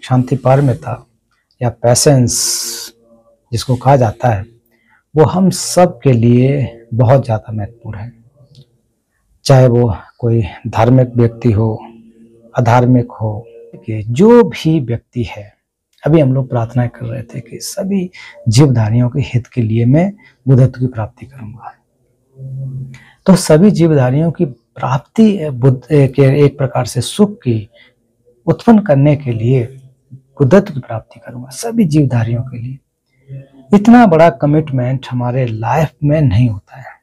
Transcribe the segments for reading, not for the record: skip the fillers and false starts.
शांति पारमिता या पैसेंस जिसको कहा जाता है, वो हम सब के लिए बहुत ज़्यादा महत्वपूर्ण है। चाहे वो कोई धार्मिक व्यक्ति हो, अधार्मिक हो, कि जो भी व्यक्ति है, अभी हम लोग प्रार्थना कर रहे थे कि सभी जीवधारियों के हित के लिए मैं बुद्धत्व की प्राप्ति करूंगा। तो सभी जीवधारियों की प्राप्ति बुद्ध के एक प्रकार से सुख की उत्पन्न करने के लिए बुद्धत्व की प्राप्ति करूंगा, सभी जीवधारियों के लिए। इतना बड़ा कमिटमेंट हमारे लाइफ में नहीं होता है,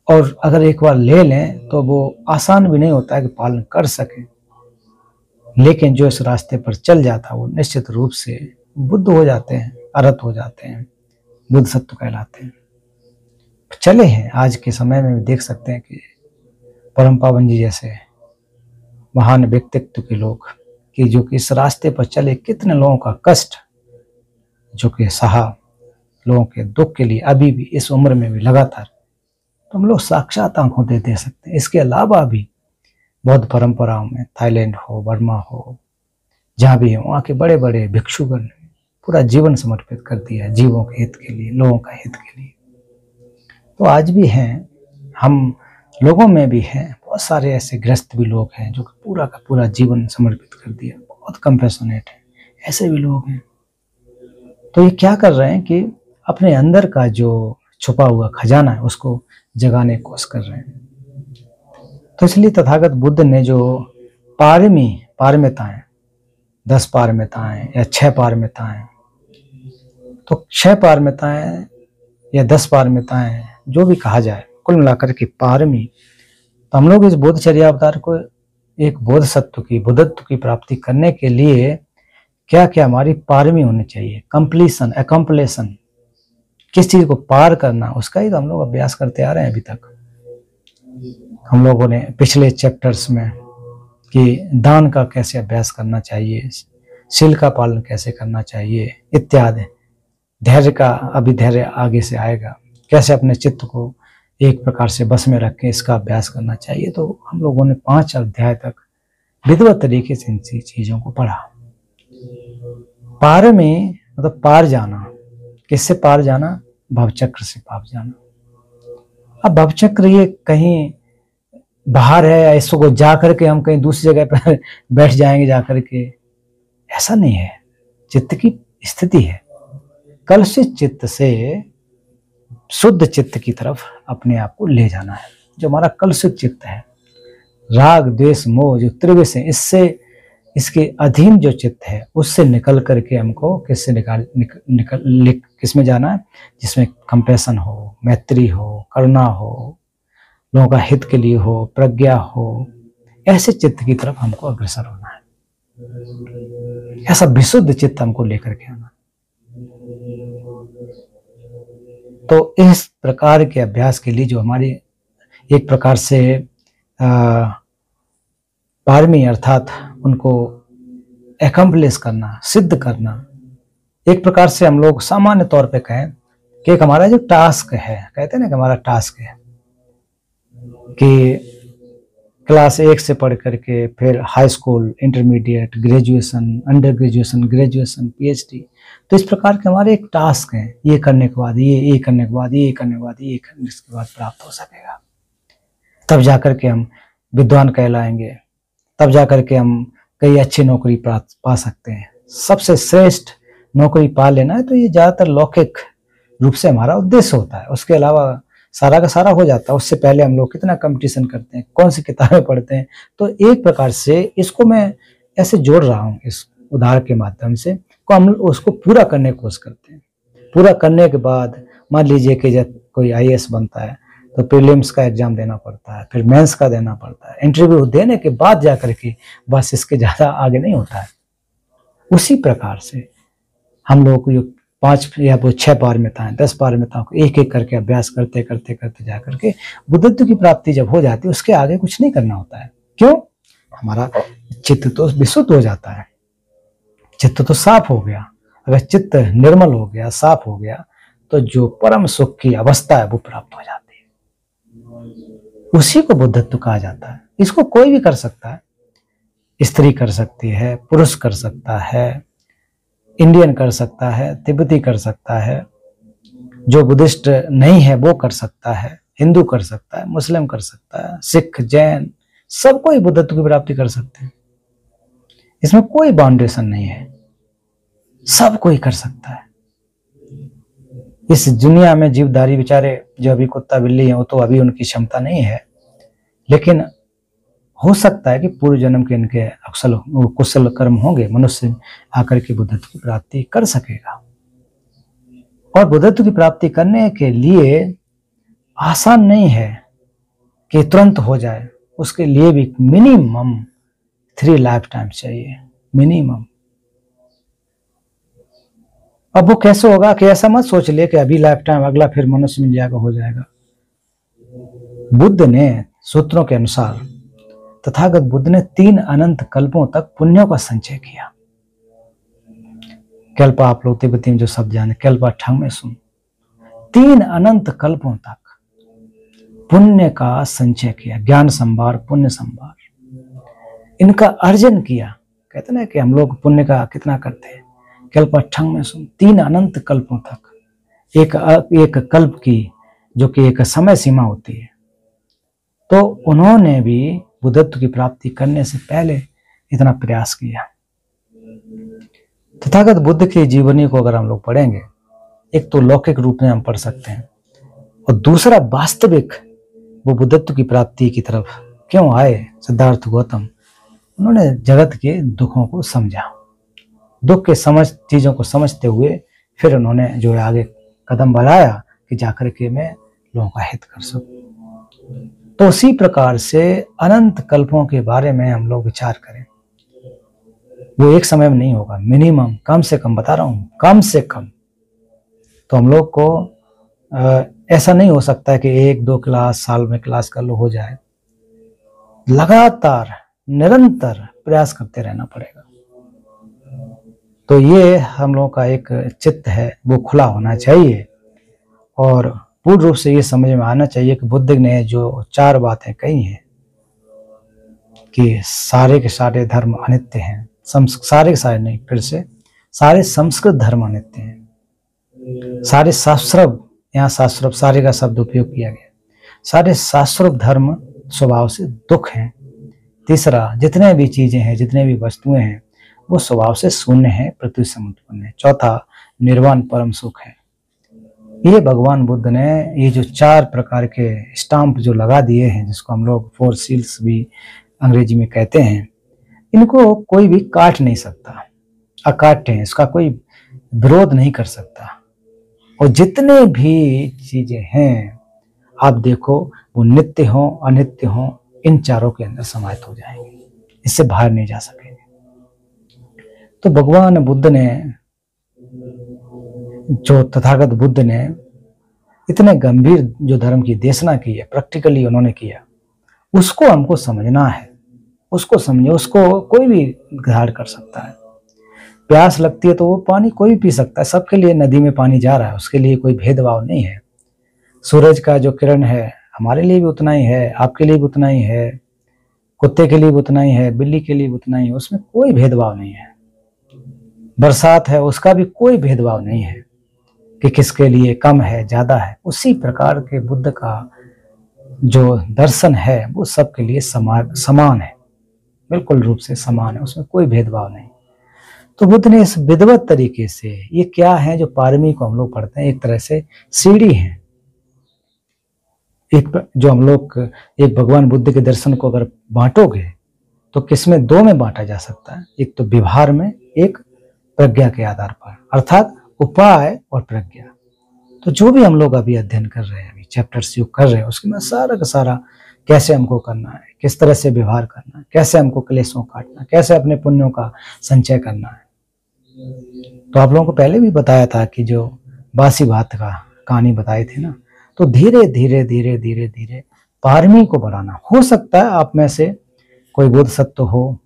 और अगर एक बार ले लें तो वो आसान भी नहीं होता है कि पालन कर सके। लेकिन जो इस रास्ते पर चल जाता है वो निश्चित रूप से बुद्ध हो जाते हैं, अरहत हो जाते हैं, बुद्ध सत्व कहलाते हैं। चले हैं आज के समय में भी देख सकते हैं कि परम पावन जी जैसे महान व्यक्तित्व के लोग कि जो कि इस रास्ते पर चले, कितने लोगों का कष्ट जो कि सहा, लोगों के दुख के लिए अभी भी इस उम्र में भी लगातार, तो हम लोग साक्षात आंखों दे सकते हैं। इसके अलावा भी बौद्ध परंपराओं में, थाईलैंड हो, बर्मा हो, जहाँ भी है, वहाँ के बड़े बड़े भिक्षुगण ने पूरा जीवन समर्पित कर दिया जीवों के हित के लिए, लोगों का हित के लिए। तो आज भी हैं, हम लोगों में भी हैं बहुत सारे ऐसे ग्रस्त भी लोग हैं जो कि पूरा का पूरा जीवन समर्पित कर दिया, बहुत कंपैशनेट है, ऐसे भी लोग हैं। तो ये क्या कर रहे हैं कि अपने अंदर का जो छुपा हुआ खजाना है उसको जगाने की कोशिश कर रहे हैं। तो इसलिए तथागत बुद्ध ने जो पारमिताएं, 10 पारमिताएं या 6 पारमिताएं, तो 6 पारमिताएं या 10 पारमिताएं जो भी कहा जाए, कुल मिलाकर के पारमी, तो हम लोग इस बोधचर्या अवतार को एक बोध सत्व की, बुद्धत्व की प्राप्ति करने के लिए क्या क्या हमारी पारमी होनी चाहिए, कंप्लीशन, एकम्पलेशन, किस चीज को पार करना, उसका ही तो हम लोग अभ्यास करते आ रहे हैं अभी तक। हम लोगों ने पिछले चैप्टर्स में कि दान का कैसे अभ्यास करना चाहिए, शील का पालन कैसे करना चाहिए इत्यादि, धैर्य का, अभी धैर्य आगे से आएगा, कैसे अपने चित्त को एक प्रकार से बस में रख के इसका अभ्यास करना चाहिए। तो हम लोगों ने 5 अध्याय तक विधिवत तरीके से इन चीजों को पढ़ा। पार में मतलब पार जाना, किससे पार जाना, भवचक्र से पार जाना। अब भवचक्र ये कहीं बाहर है या इसको जा करके हम कहीं दूसरी जगह पर बैठ जाएंगे जा करके, ऐसा नहीं है। चित्त की स्थिति है, कलुषित चित्त से शुद्ध चित्त की तरफ अपने आप को ले जाना है। जो हमारा कलुषित चित्त है, राग द्वेष मोह जो त्रिविष है, इससे इसके अधीन जो चित्त है उससे निकल करके हमको किससे किसमें जाना है, जिसमें कंपैशन हो, मैत्री हो, करुणा हो, लोगों का हित के लिए हो, प्रज्ञा हो, ऐसे चित्त की तरफ हमको अग्रसर होना है। ऐसा विशुद्ध चित्त हमको लेकर के आना। तो इस प्रकार के अभ्यास के लिए जो हमारी एक प्रकार से पारमी अर्थात उनको एकम्प्लिश करना, सिद्ध करना, एक प्रकार से हम लोग सामान्य तौर पे कहें कि एक हमारा जो टास्क है, कहते हैं ना कि हमारा टास्क है कि क्लास 1 से पढ़ करके फिर high school, intermediate, graduation, under graduation, graduation, PhD, तो इस प्रकार के हमारे एक टास्क हैं। ये करने के बाद ये करने के बाद ये करने के बाद ये करने के बाद प्राप्त हो सकेगा, तब जाकर के हम विद्वान कहलाएंगे, तब जाकर के हम कई अच्छी नौकरी पा सकते हैं। सबसे श्रेष्ठ नौकरी पा लेना है, तो ये ज़्यादातर लौकिक रूप से हमारा उद्देश्य होता है। उसके अलावा सारा का सारा हो जाता है। उससे पहले हम लोग कितना कंपटीशन करते हैं, कौन सी किताबें पढ़ते हैं। तो एक प्रकार से इसको मैं ऐसे जोड़ रहा हूँ इस उदाहरण के माध्यम से, को हम उसको पूरा करने की कोशिश करते हैं। पूरा करने के बाद मान लीजिए कि जब कोई आईएएस बनता है तो प्रीलिम्स का एग्जाम देना पड़ता है, फिर मेंस का देना पड़ता है, इंटरव्यू देने के बाद जाकर के बस इसके ज़्यादा आगे नहीं होता है। उसी प्रकार से हम लोग को 5 या 6 पारमिताएं, 10 पारमिताओं को एक एक करके अभ्यास करते करते करते जा करके बुद्धत्व की प्राप्ति जब हो जाती है, उसके आगे कुछ नहीं करना होता है। क्यों? हमारा चित्त तो विशुद्ध हो जाता है, चित्त तो साफ हो गया। अगर चित्त निर्मल हो गया, साफ हो गया, तो जो परम सुख की अवस्था है वो प्राप्त हो जाती है। उसी को बुद्धत्व कहा जाता है। इसको कोई भी कर सकता है, स्त्री कर सकती है, पुरुष कर सकता है, इंडियन कर सकता है, तिब्बती कर सकता है, जो बुद्धिस्ट नहीं है वो कर सकता है, हिंदू कर सकता है, मुस्लिम कर सकता है, सिख, जैन, सब कोई बुद्धत्व की प्राप्ति कर सकते हैं। इसमें कोई बाउंडेशन नहीं है, सब कोई कर सकता है। इस दुनिया में जीवधारी बेचारे जो अभी कुत्ता बिल्ली हैं, वो तो अभी उनकी क्षमता नहीं है, लेकिन हो सकता है कि पूर्व जन्म के इनके अक्सर कुशल कर्म होंगे, मनुष्य आकर के बुद्धत्व की प्राप्ति कर सकेगा। और बुद्धत्व की प्राप्ति करने के लिए आसान नहीं है कि तुरंत हो जाए, उसके लिए भी मिनिमम 3 लाइफ टाइम चाहिए, मिनिमम। अब वो कैसे होगा कि ऐसा मत सोच ले कि अभी लाइफ टाइम, अगला फिर मनुष्य मिल जाएगा, हो जाएगा। बुद्ध ने सूत्रों के अनुसार, तथागत बुद्ध ने 3 अनंत कल्पों तक पुण्यों का संचय किया। कल्प आप लोग तिब्बती में जो शब्द जाने, कल्प ठंग में सुन, 3 अनंत कल्पों तक पुण्य का संचय किया, ज्ञान संभार, पुण्य संभार, इनका अर्जन किया। कहते ना कि हम लोग पुण्य का कितना करते हैं, कल्प ठंग में सुन, 3 अनंत कल्पों तक, एक कल्प की जो कि एक समय सीमा होती है। तो उन्होंने भी बुद्धत्व की प्राप्ति करने से पहले इतना प्रयास किया। तथागत बुद्ध की जीवनी को अगर हम लोग पढ़ेंगे, एक तो लौकिक रूप में हम पढ़ सकते हैं, और दूसरा वास्तविक वो बुद्धत्व की प्राप्ति की तरफ क्यों आए सिद्धार्थ गौतम, उन्होंने जगत के दुखों को समझा, दुख के चीजों को समझते हुए फिर उन्होंने जो है आगे कदम बढ़ाया कि जाकर के मैं लोगों का हित कर सकूं। तो उसी प्रकार से अनंत कल्पों के बारे में हम लोग विचार करें, वो एक समय में नहीं होगा, मिनिमम, कम से कम बता रहा हूं, कम से कम। तो हम लोग को ऐसा नहीं हो सकता है कि 1-2 क्लास साल में क्लास कर लो हो जाए, लगातार निरंतर प्रयास करते रहना पड़ेगा। तो ये हम लोगों का एक चित्त है वो खुला होना चाहिए, और पूर्ण रूप से ये समझ में आना चाहिए कि बुद्ध ने जो 4 बातें कही हैं कि सारे के सारे धर्म अनित्य हैं, सारे के सारे नहीं, फिर से सारे संस्कृत धर्म अनित्य हैं, सारे शास्त्रव, यहाँ शास्त्रव सारे का शब्द उपयोग किया गया, सारे शास्त्रव धर्म स्वभाव से दुख हैं। तीसरा, जितने भी चीजें हैं, जितने भी वस्तुएं हैं, वो स्वभाव से शून्य है, पृथ्वी से उत्पन्न है। चौथा, निर्वाण परम सुख है। ये भगवान बुद्ध ने ये जो 4 प्रकार के स्टाम्प जो लगा दिए हैं, जिसको हम लोग 4 सील्स भी अंग्रेजी में कहते हैं, इनको कोई भी काट नहीं सकता, अकाट्य है, इसका कोई विरोध नहीं कर सकता। और जितने भी चीजें हैं आप देखो, वो नित्य हो अनित्य हो, इन चारों के अंदर समाहित हो जाएंगे, इससे बाहर नहीं जा सकेंगे। तो भगवान बुद्ध ने, जो तथागत बुद्ध ने इतने गंभीर जो धर्म की देशना की है, प्रैक्टिकली उन्होंने किया, उसको हमको समझना है, उसको समझे, उसको कोई भी ग्रहण कर सकता है। प्यास लगती है तो वो पानी कोई भी पी सकता है, सबके लिए नदी में पानी जा रहा है, उसके लिए कोई भेदभाव नहीं है। सूरज का जो किरण है हमारे लिए भी उतना ही है, आपके लिए भी उतना ही है, कुत्ते के लिए भी उतना ही है, बिल्ली के लिए भी उतना ही है, उसमें कोई भेदभाव नहीं है। बरसात है, उसका भी कोई भेदभाव नहीं है कि किसके लिए कम है ज्यादा है। उसी प्रकार के बुद्ध का जो दर्शन है वो सबके लिए समान है, बिल्कुल रूप से समान है, उसमें कोई भेदभाव नहीं। तो बुद्ध ने इस विधिवत तरीके से, ये क्या है जो पारमी को हम लोग पढ़ते हैं, एक तरह से सीढ़ी है, एक जो हम लोग एक भगवान बुद्ध के दर्शन को अगर बांटोगे तो किसमें 2 में बांटा जा सकता है, एक तो व्यवहार में, एक प्रज्ञा के आधार पर, अर्थात उपाय और प्रज्ञा। तो जो भी हम लोग अभी अध्ययन कर रहे हैं, अभी चैप्टर्स जो कर रहे हैं, उसके में सारा का सारा कैसे हमको करना है, किस तरह से व्यवहार करना है, कैसे हमको क्लेशों काटना है, कैसे अपने पुण्यों का संचय करना है। तो आप लोगों को पहले भी बताया था कि जो बासी भात का कहानी बताई थी ना, तो धीरे धीरे धीरे धीरे धीरे पारमी को बढ़ाना। हो सकता है आप में से कोई बोधसत्व हो,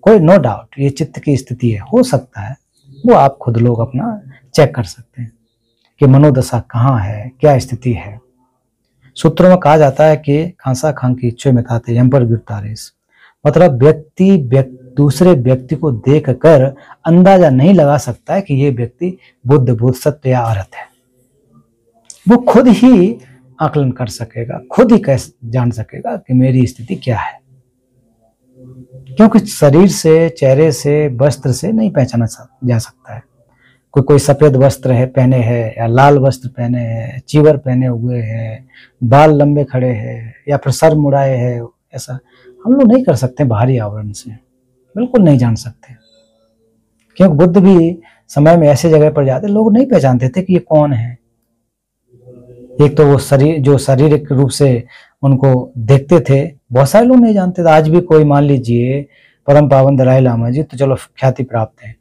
कोई, नो डाउट ये चित्त की स्थिति है, हो सकता है, वो आप खुद लोग अपना चेक कर सकते हैं कि मनोदशा कहाँ है, क्या स्थिति है। सूत्रों में कहा जाता है कि खांसा खां की इच्छा में ताते एम्पर गिरतारेस, मतलब दूसरे व्यक्ति को देखकर अंदाजा नहीं लगा सकता है कि ये व्यक्ति बुद्ध, बोधिसत्व या अरहत है। वो खुद ही आकलन कर सकेगा, खुद ही कैसे जान सकेगा कि मेरी स्थिति क्या है, क्योंकि शरीर से, चेहरे से, वस्त्र से नहीं पहचाना जा सकता है। कोई सफेद वस्त्र है पहने है, या लाल वस्त्र पहने है, चीवर पहने हुए है, बाल लंबे खड़े हैं, या फिर सर मुड़ाए है, ऐसा हम लोग नहीं कर सकते बाहरी आवरण से, बिल्कुल नहीं जान सकते। क्योंकि बुद्ध भी समय में ऐसे जगह पर जाते, लोग नहीं पहचानते थे कि ये कौन है। एक तो वो शारीरिक रूप से उनको देखते थे, बहुत सारे लोग नहीं जानते थे। आज भी कोई मान लीजिए परम पावन दलाई लामा जी, तो चलो ख्याति प्राप्त है,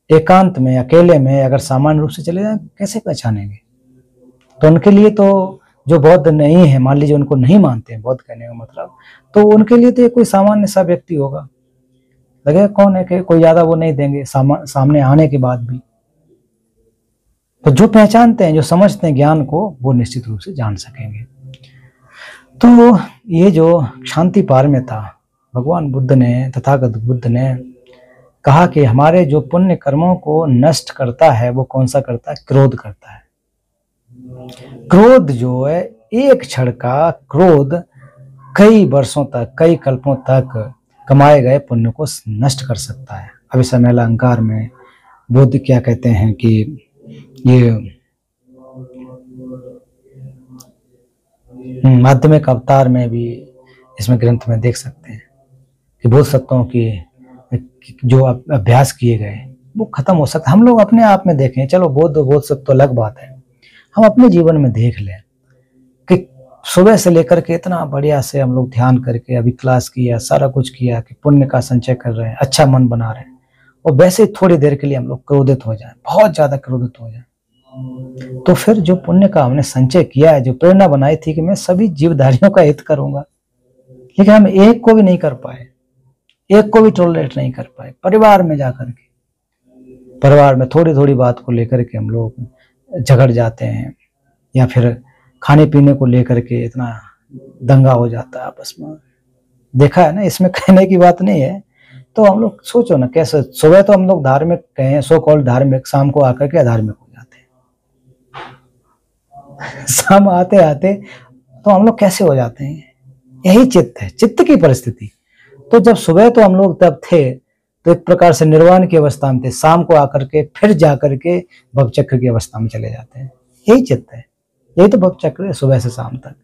एकांत में, अकेले में अगर सामान्य रूप से चले जाए कैसे पहचानेंगे? तो उनके लिए तो जो बौद्ध नहीं है, मान लीजिए उनको नहीं मानते हैं, बौद्ध कहने का मतलब, तो उनके लिए तो ये कोई सामान्य सा व्यक्ति होगा, लगेगा कौन है, कि कोई ज्यादा वो नहीं देंगे सामने आने के बाद भी। तो जो पहचानते हैं, जो समझते हैं ज्ञान को, वो निश्चित रूप से जान सकेंगे। तो ये जो शांति पारम्यता भगवान बुद्ध ने, तथागत बुद्ध ने कहा कि हमारे जो पुण्य कर्मों को नष्ट करता है, वो कौन सा करता है? क्रोध करता है। क्रोध जो है, एक क्षण का क्रोध कई वर्षों तक, कई कल्पों तक कमाए गए पुण्य को नष्ट कर सकता है। अभिसमय अलंकार में बुद्ध क्या कहते हैं कि ये माध्यमिक अवतार में भी, इसमें ग्रंथ में देख सकते हैं कि बोधिसत्वों की जो अभ्यास किए गए वो खत्म हो सकता है। हम लोग अपने आप में देखें, चलो बोधिसत्व तो अलग बात है, हम अपने जीवन में देख लें कि सुबह से लेकर के इतना बढ़िया से हम लोग ध्यान करके अभी क्लास किया, सारा कुछ किया कि पुण्य का संचय कर रहे हैं, अच्छा मन बना रहे हैं, और वैसे ही थोड़ी देर के लिए हम लोग क्रोधित हो जाए, बहुत ज्यादा क्रोधित हो जाए, तो फिर जो पुण्य का हमने संचय किया है, जो प्रेरणा बनाई थी कि मैं सभी जीवधारियों का हित करूंगा, लेकिन हम एक को भी नहीं कर पाए, एक को भी टॉलरेट नहीं कर पाए। परिवार में जाकर के, परिवार में थोड़ी थोड़ी बात को लेकर के हम लोग झगड़ जाते हैं, या फिर खाने पीने को लेकर के इतना दंगा हो जाता है आपस में, देखा है ना। इसमें कहने की बात नहीं है। तो हम लोग सोचो ना, कैसे सुबह तो हम लोग धार्मिक कहें, सो कॉल्ड धार्मिक, शाम को आकर के अधार्मिक हो जाते हैं। शाम आते आते तो हम लोग कैसे हो जाते हैं? यही चित्त है, चित्त की परिस्थिति। तो जब सुबह तो हम लोग तब थे तो एक प्रकार से निर्वाण की अवस्था में थे, शाम को आकर के फिर जाकर के भवचक्र की अवस्था में चले जाते हैं। यही चित्त है, यही तो भवचक्र है। सुबह से शाम तक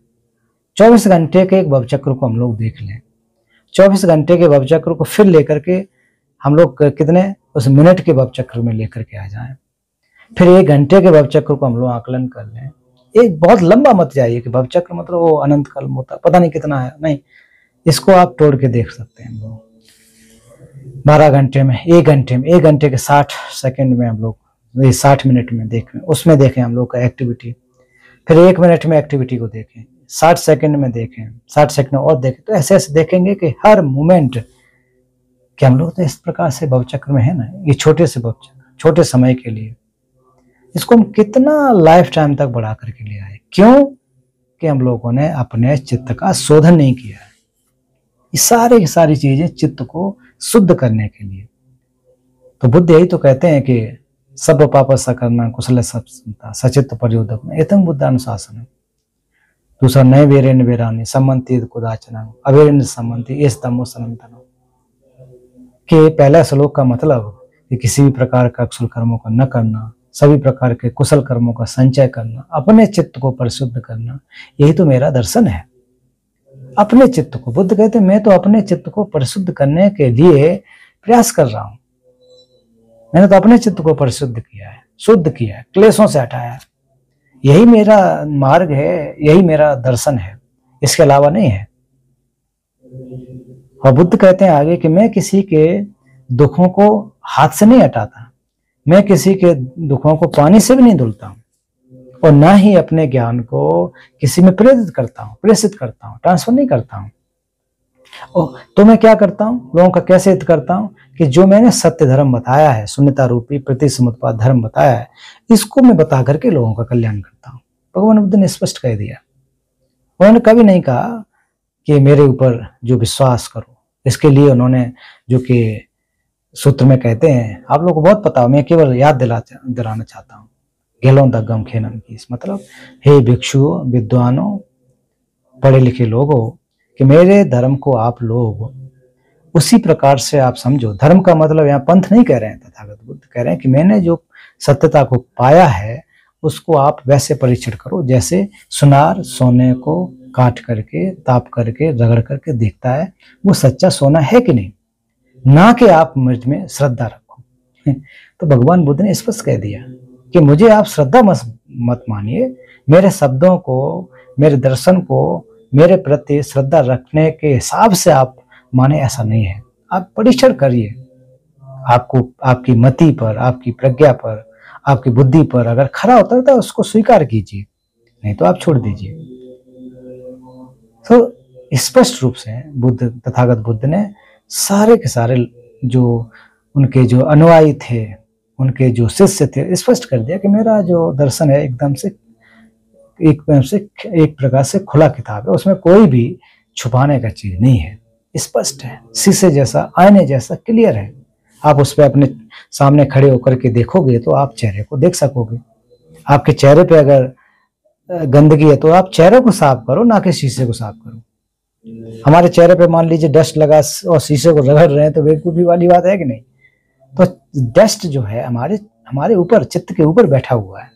24 घंटे के एक भवचक्र को हम लोग देख लें, 24 घंटे के भवचक्र को फिर लेकर के हम लोग कितने उस मिनट के भवचक्र में लेकर के आ जाएं, फिर 1 घंटे के भवचक्र को हम लोग आकलन कर लें। एक बहुत लंबा मत जाइए कि भवचक्र मतलब वो अनंत काल होता, पता नहीं कितना है, नहीं, इसको आप तोड़ के देख सकते हैं। हम लोग 12 घंटे में, 1 घंटे में, 1 घंटे के 60 सेकंड में हम लोग, 60 मिनट में देखें, उसमें देखें हम लोग का एक्टिविटी, फिर 1 मिनट में एक्टिविटी को देखें, 60 सेकंड में देखें, 60 सेकंड और देखें। तो ऐसे ऐसे देखेंगे कि हर मोमेंट कि हम लोग तो इस प्रकार से भवचक्र में है ना, ये छोटे से भवचक्र, छोटे समय के लिए, इसको हम कितना लाइफ टाइम तक बढ़ा करके ले आए। क्यों? कि हम लोगों ने अपने चित्त का शोधन नहीं किया है। ये सारी चीजें चित्त को शुद्ध करने के लिए। तो बुद्ध यही तो कहते हैं कि सब पाप सकर्मण कुशल सचित्त पर्योदक में एतम बुद्धानुशासन। दूसरा, नए वेरेन वेरानी सम्मति कुदाचना अवेरन सम्मति इस तमो सनंतन, कि पहला श्लोक का मतलब कि किसी भी प्रकार का कुशल कर्मों का न करना, सभी प्रकार के कुशल कर्मों का संचय करना, अपने चित्त को परिशुद्ध करना, यही तो मेरा दर्शन है। अपने चित्त को, बुद्ध कहते हैं मैं तो अपने चित्त को परिशुद्ध करने के लिए प्रयास कर रहा हूं। मैंने तो अपने चित्त को परिशुद्ध किया है, शुद्ध किया है, क्लेशों से हटाया है। यही मेरा मार्ग है, यही मेरा दर्शन है, इसके अलावा नहीं है। और बुद्ध कहते हैं आगे कि मैं किसी के दुखों को हाथ से नहीं हटाता, मैं किसी के दुखों को पानी से भी नहीं धुलता हूं, और ना ही अपने ज्ञान को किसी में प्रेषित करता हूं, ट्रांसफर नहीं करता हूं। तो मैं क्या करता हूं? लोगों का कैसे हित करता हूं? कि जो मैंने सत्य धर्म बताया है, शून्यता रूपी प्रतिसमुत्पाद धर्म बताया है, इसको मैं बता करके लोगों का कल्याण करता हूं। भगवान बुद्ध ने स्पष्ट कह दिया। उन्होंने कभी नहीं कहा कि मेरे ऊपर जो विश्वास करो, इसके लिए उन्होंने जो कि सूत्र में कहते हैं, आप लोगों को बहुत पता हो, मैं केवल याद दिलाना चाहता हूँ, गेलों दग्गम खेनम की, मतलब हे भिक्षुओं, विद्वानों, पढ़े लिखे लोगों, कि मेरे धर्म को आप लोग उसी प्रकार से आप समझो। धर्म का मतलब यहाँ पंथ नहीं कह रहे हैं, तथागत बुद्ध कह रहे हैं कि मैंने जो सत्यता को पाया है उसको आप वैसे परीक्षण करो जैसे सुनार सोने को काट करके, ताप करके, रगड़ करके देखता है वो सच्चा सोना है कि नहीं, ना कि आप मुझ में श्रद्धा रखो। तो भगवान बुद्ध ने स्पष्ट कह दिया कि मुझे आप श्रद्धा मत मानिए, मेरे शब्दों को, मेरे दर्शन को, मेरे प्रति श्रद्धा रखने के हिसाब से आप माने, ऐसा नहीं है। आप परीक्षण करिए, आपको आपकी मति पर, आपकी प्रज्ञा पर, आपकी बुद्धि पर अगर खरा उतरता है उसको स्वीकार कीजिए, नहीं तो आप छोड़ दीजिए। तो स्पष्ट रूप से बुद्ध, तथागत बुद्ध ने सारे के सारे जो उनके जो अनुयायी थे, उनके जो शिष्य थे, स्पष्ट कर दिया कि मेरा जो दर्शन है एकदम से एक प्रकार से खुला किताब है, उसमें कोई भी छुपाने का चीज नहीं है, स्पष्ट है, शीशे जैसा, आईने जैसा क्लियर है। आप उस पर अपने सामने खड़े होकर के देखोगे तो आप चेहरे को देख सकोगे। आपके चेहरे पे अगर गंदगी है तो आप चेहरे को साफ करो, ना कि शीशे को साफ करो। हमारे चेहरे पे मान लीजिए डस्ट लगा और शीशे को रगड़ रहे हैं तो बेवकूफी वाली बात है कि नहीं। तो डस्ट जो है हमारे ऊपर, चित्त के ऊपर बैठा हुआ है।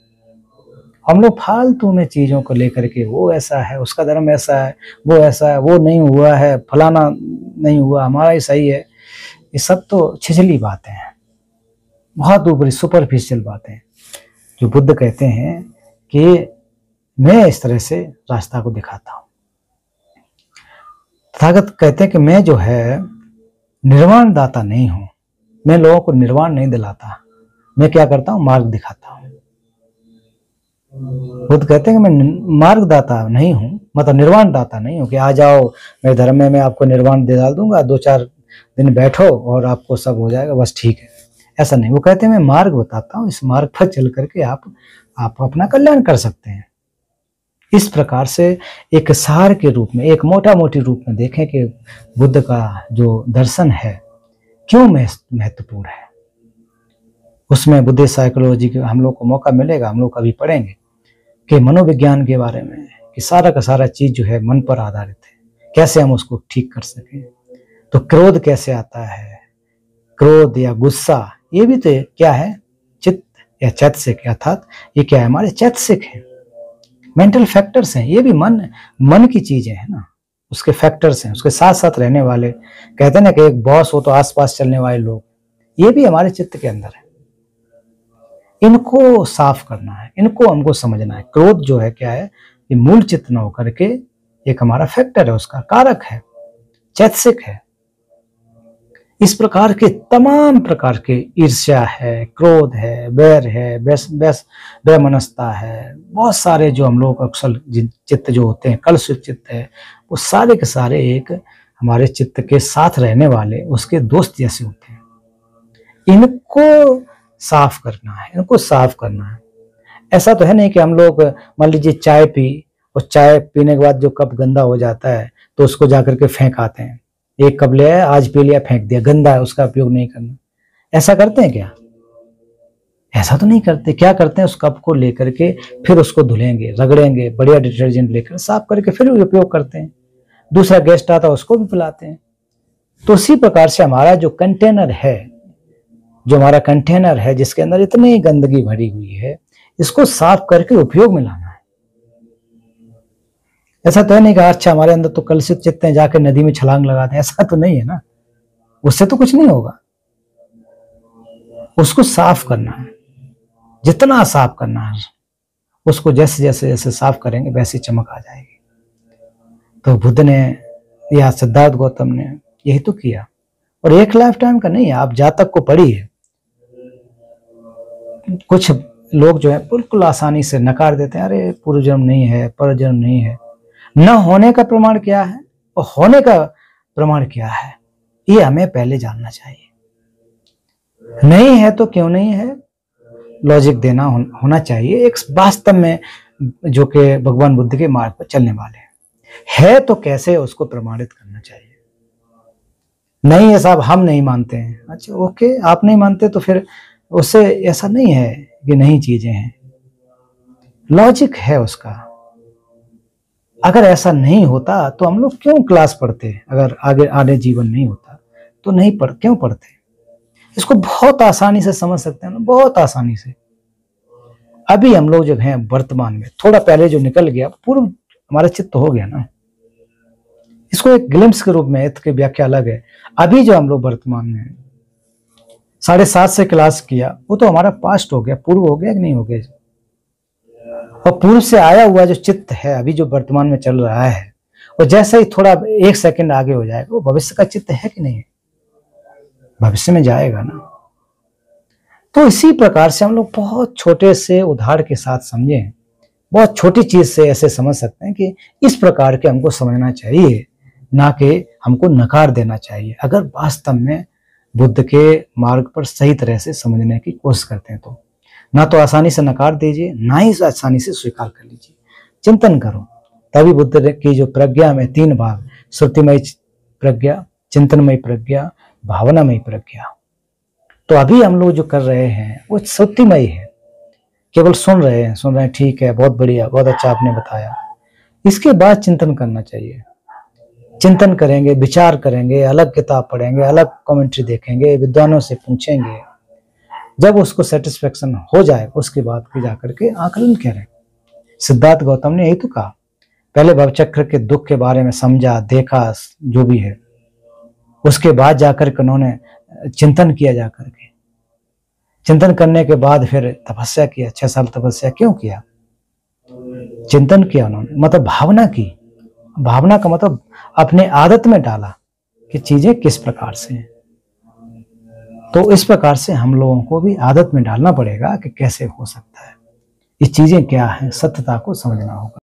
हम लोग फालतू में चीजों को लेकर के, वो ऐसा है, उसका धर्म ऐसा है, वो ऐसा है, वो नहीं हुआ है, फलाना नहीं हुआ, हमारा ही सही है, ये सब तो छिछली बातें हैं, बहुत ऊपरी सुपरफिशियल बातें, जो बुद्ध कहते हैं कि मैं इस तरह से रास्ता को दिखाता हूं। तथागत कहते हैं कि मैं जो है निर्वाण दाता नहीं हूं, मैं लोगों को निर्वाण नहीं दिलाता, मैं क्या करता हूं, मार्ग दिखाता हूं। बुद्ध कहते हैं कि मैं मार्ग दाता नहीं हूं, मतलब निर्वाण दाता नहीं हूं कि आ जाओ मेरे धर्म में, मैं आपको निर्वाण दे डाल दूंगा, 2-4 दिन बैठो और आपको सब हो जाएगा, बस ठीक है, ऐसा नहीं। वो कहते हैं मैं मार्ग बताता हूँ, इस मार्ग पर चल करके आप अपना कल्याण कर सकते हैं। इस प्रकार से एक सार के रूप में, एक मोटा मोटी रूप में देखें कि बुद्ध का जो दर्शन है क्यों महत्वपूर्ण है। उसमें बुद्धिस्ट साइकोलॉजी के हम लोग को मौका मिलेगा, हम लोग कभी पढ़ेंगे कि मनोविज्ञान के बारे में, कि सारा का सारा चीज जो है मन पर आधारित है, कैसे हम उसको ठीक कर सकें। तो क्रोध कैसे आता है, क्रोध या गुस्सा, ये भी तो क्या है, चित्त या चैतसिक, अर्थात ये क्या है, हमारे चैतसिक हैं, मेंटल फैक्टर्स हैं, ये भी मन की चीजें हैं ना, उसके फैक्टर्स हैं, उसके साथ साथ रहने वाले। कहते हैं ना कि एक बॉस हो तो आसपास चलने वाले लोग, ये भी हमारे चित्त के अंदर है। इनको साफ करना है, इनको हमको समझना है। क्रोध जो है क्या है, ये मूल चित्त न होकर के एक हमारा फैक्टर है, उसका कारक है, चैतसिक है। इस प्रकार के तमाम प्रकार के ईर्ष्या है, क्रोध है, बैर है, वैमनस्यता है, बहुत सारे जो हम लोग अक्सर चित्त जो होते हैं, कलुषित चित्त है, वो सारे के सारे एक हमारे चित्त के साथ रहने वाले उसके दोस्त जैसे होते हैं। इनको साफ करना है, इनको साफ करना है। ऐसा तो है नहीं कि हम लोग मान लीजिए चाय पी और चाय पीने के बाद जो कप गंदा हो जाता है तो उसको जाकर के फेंक आते हैं। एक कप ले आया, आज पी लिया, फेंक दिया, गंदा है, उसका उपयोग नहीं करना। ऐसा करते हैं क्या? ऐसा तो नहीं करते। क्या करते हैं, उस कप को लेकर के फिर उसको धुलेंगे, रगड़ेंगे, बढ़िया डिटर्जेंट लेकर साफ करके फिर उपयोग करते हैं। दूसरा गेस्ट आता है उसको भी पिलाते हैं। तो उसी प्रकार से हमारा जो कंटेनर है, जो हमारा कंटेनर है जिसके अंदर इतनी गंदगी भरी हुई है, इसको साफ करके उपयोग में लाना है। ऐसा तो है नहीं कि अच्छा हमारे अंदर तो कलुषित चित्त है, जाके नदी में छलांग लगाते हैं, ऐसा तो नहीं है ना, उससे तो कुछ नहीं होगा। उसको साफ करना है, जितना साफ करना है उसको, जैसे जैसे जैसे साफ करेंगे वैसे चमक आ जाएगी। तो बुद्ध ने या सिद्धार्थ गौतम ने यही तो किया। और एक लाइफ टाइम का नहीं है, आप जातक को पढ़िए। कुछ लोग जो है बिल्कुल आसानी से नकार देते हैं, अरे पूर्व जन्म नहीं है, पर जन्म नहीं है। न होने का प्रमाण क्या है और होने का प्रमाण क्या है, ये हमें पहले जानना चाहिए। नहीं है तो क्यों नहीं है, लॉजिक देना होना चाहिए एक वास्तव में, जो कि भगवान बुद्ध के मार्ग पर चलने वाले हैं। है तो कैसे उसको प्रमाणित करना चाहिए, नहीं है साहब, हम नहीं मानते हैं। अच्छा ओके, आप नहीं मानते तो फिर उससे ऐसा नहीं है कि नहीं चीजें हैं, लॉजिक है उसका। अगर ऐसा नहीं होता तो हम लोग क्यों क्लास पढ़ते? अगर आगे आगे जीवन नहीं होता तो नहीं पढ़ क्यों पढ़ते? इसको बहुत आसानी से समझ सकते हैं ना, बहुत आसानी से। अभी हम लोग जो हैं वर्तमान में, थोड़ा पहले जो निकल गया पूर्व हमारा चित्त हो गया ना, इसको एक ग्लिम्स के रूप में, इसकी व्याख्या अलग है। अभी जो हम लोग वर्तमान में 7:30 से क्लास किया वो तो हमारा पास्ट हो गया, पूर्व हो गया कि नहीं हो गया? और पूर्व से आया हुआ जो चित्त है अभी जो वर्तमान में चल रहा है, वो जैसे ही थोड़ा 1 सेकंड आगे हो जाएगा, वो भविष्य का चित्त है कि नहीं है? भविष्य में जाएगा ना। तो इसी प्रकार से हम लोग बहुत छोटे से उदाहरण के साथ समझें, बहुत छोटी चीज से ऐसे समझ सकते हैं कि इस प्रकार के हमको समझना चाहिए, ना कि हमको नकार देना चाहिए, अगर वास्तव में बुद्ध के मार्ग पर सही तरह से समझने की कोशिश करते हैं तो। ना तो आसानी से नकार दीजिए, ना ही आसानी से स्वीकार कर लीजिए, चिंतन करो। तभी बुद्ध की जो प्रज्ञा में 3 भाग, श्रुतिमय प्रज्ञा, चिंतनमय प्रज्ञा, भावनामय प्रज्ञा, तो अभी हम लोग जो कर रहे हैं वो श्रुतिमय है, केवल सुन रहे हैं, ठीक है, बहुत बढ़िया, बहुत अच्छा आपने बताया। इसके बाद चिंतन करना चाहिए। चिंतन करेंगे, विचार करेंगे, अलग किताब पढ़ेंगे, अलग कमेंट्री देखेंगे, विद्वानों से पूछेंगे। जब उसको सेटिस्फेक्शन हो जाए उसके बाद फिर जाकर के आकलन करें। सिद्धार्थ गौतम ने यही तो कहा, पहले भवचक्र के दुख के बारे में समझा, देखा, जो भी है, उसके बाद जाकर के उन्होंने चिंतन किया, जाकर के चिंतन करने के बाद फिर तपस्या किया। 6 साल तपस्या क्यों किया? चिंतन किया उन्होंने, मतलब भावना की। भावना का मतलब अपने आदत में डाला कि चीजें किस प्रकार से हैं। तो इस प्रकार से हम लोगों को भी आदत में डालना पड़ेगा कि कैसे हो सकता है, ये चीजें क्या हैं, सत्यता को समझना होगा।